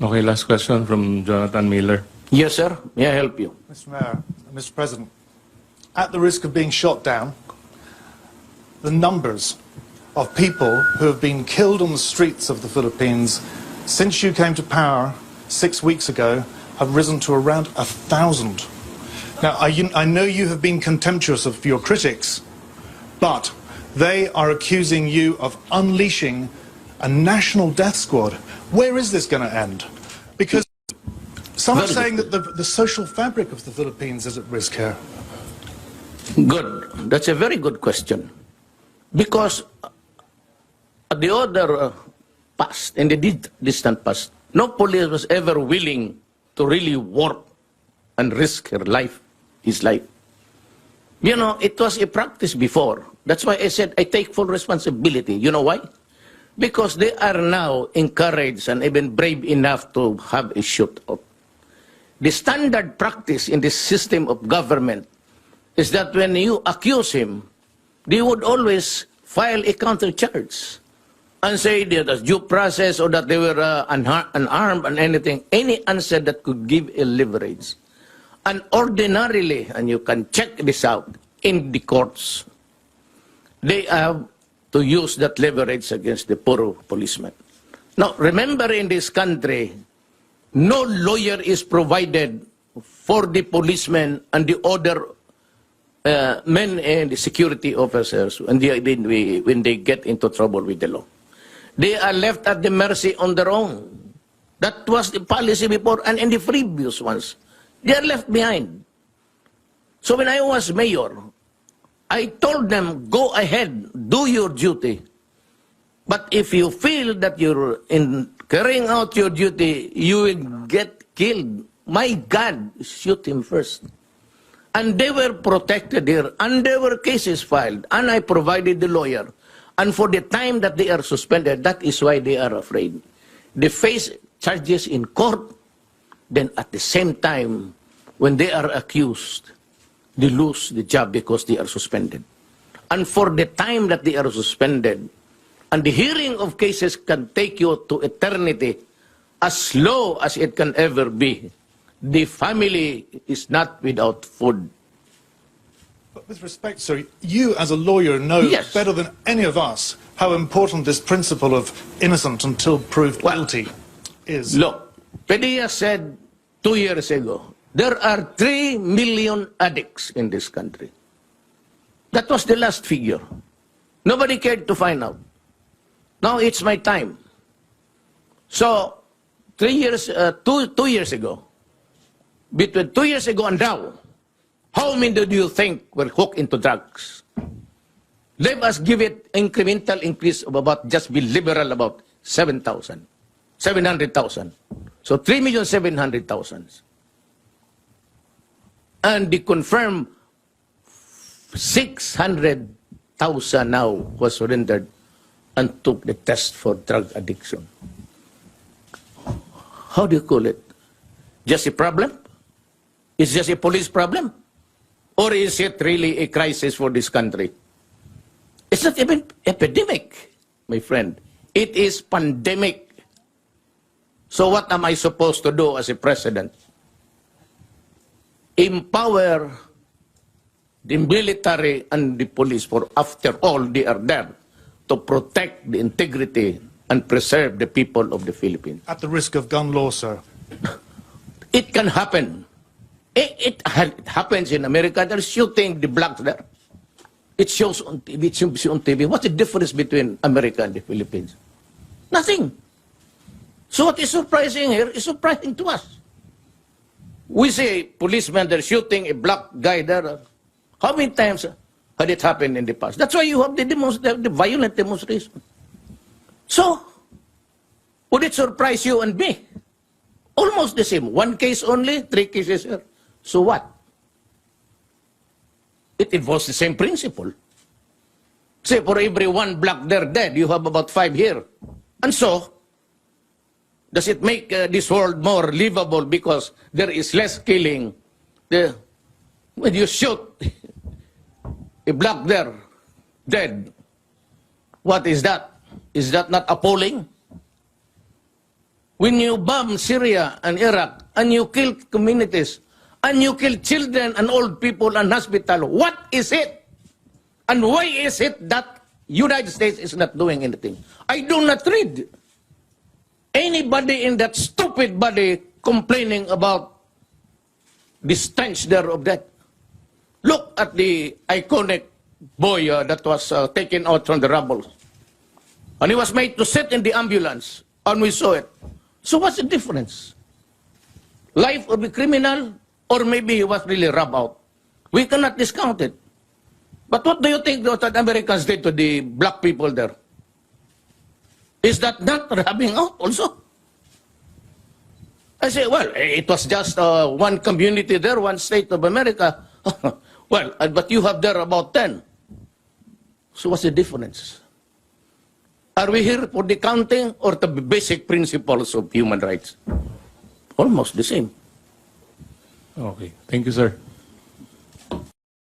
Okay, last question from Jonathan Miller. Yes, sir. May I help you? Mr. Mayor, Mr. President, at the risk of being shot down, the numbers of people who have been killed on the streets of the Philippines since you came to power 6 weeks ago have risen to around 1,000. Now, I know you have been contemptuous of your critics, but they are accusing you of unleashing a national death squad. Where is this going to end? Because some are saying that the social fabric of the Philippines is at risk here. Good. That's a very good question. Because at the other past, in the distant past, no police was ever willing to really work and risk his life. You know, it was a practice before. That's why I said I take full responsibility. You know why? Because they are now encouraged and even brave enough to have a shootout. The standard practice in this system of government is that when you accuse him, they would always file a counter-charge and say that there's due process or that they were unarmed and anything, any answer that could give a leverage. And ordinarily, and you can check this out, in the courts, they have to use that leverage against the poor policeman. Now, remember in this country, no lawyer is provided for the policemen and the other men and the security officers when they get into trouble with the law. They are left at the mercy on their own. That was the policy before, and in the previous ones, they are left behind. So when I was mayor, I told them, go ahead, do your duty. But if you feel that you're in carrying out your duty, you will get killed. My God, shoot him first. And they were protected here, and there were cases filed, and I provided the lawyer. And for the time that they are suspended, that is why they are afraid. They face charges in court, then at the same time, when they are accused, they lose the job because they are suspended. And for the time that they are suspended, and the hearing of cases can take you to eternity, as slow as it can ever be, the family is not without food. But with respect, sir, you as a lawyer know Yes. better than any of us how important this principle of innocent until proved guilty is. Look, Padilla said 2 years ago, there are 3 million addicts in this country. That was the last figure. Nobody cared to find out. Now it's my time. So, 2 years ago, between 2 years ago and now, how many do you think were hooked into drugs? Let us give it incremental increase of about, just be liberal about 700,000. So 3,700,000. And the confirmed 600,000 now was surrendered and took the test for drug addiction. How do you call it? Just a problem? Is just a police problem? Or is it really a crisis for this country? It's not even epidemic, my friend. It is pandemic. So what am I supposed to do as a president? Empower the military and the police, for after all, they are there to protect the integrity and preserve the people of the Philippines. At the risk of gun law, sir. It can happen. It happens in America. They're shooting the blacks there. It shows on TV. It shows on TV. What's the difference between America and the Philippines? Nothing. So what is surprising here is surprising to us. We say policemen, they're shooting a black guy there. How many times had it happened in the past? That's why you have the violent demonstration. So, would it surprise you and me? Almost the same. 1 case only, 3 cases here. So what? It involves the same principle. Say, for every 1 black there dead, you have about 5 here. And so, does it make this world more livable because there is less killing? When you shoot a black there dead, what is that? Is that not appalling? when you bomb Syria and Iraq, and you kill communities, and you kill children and old people and hospital, what is it? And why is it that United States is not doing anything? I do not read anybody in that stupid body complaining about the stench there of that. Look at the iconic boy that was taken out from the rubble. And he was made to sit in the ambulance, and we saw it. So what's the difference? Life of a criminal, or maybe he was really rubbed out. We cannot discount it. But what do you think that Americans did to the black people there? Is that not rubbing out also? I say, well, it was just one community there, one state of America. Well, but you have there about 10. So what's the difference? Are we here for the counting or the basic principles of human rights? Almost the same. Okay. Thank you, sir.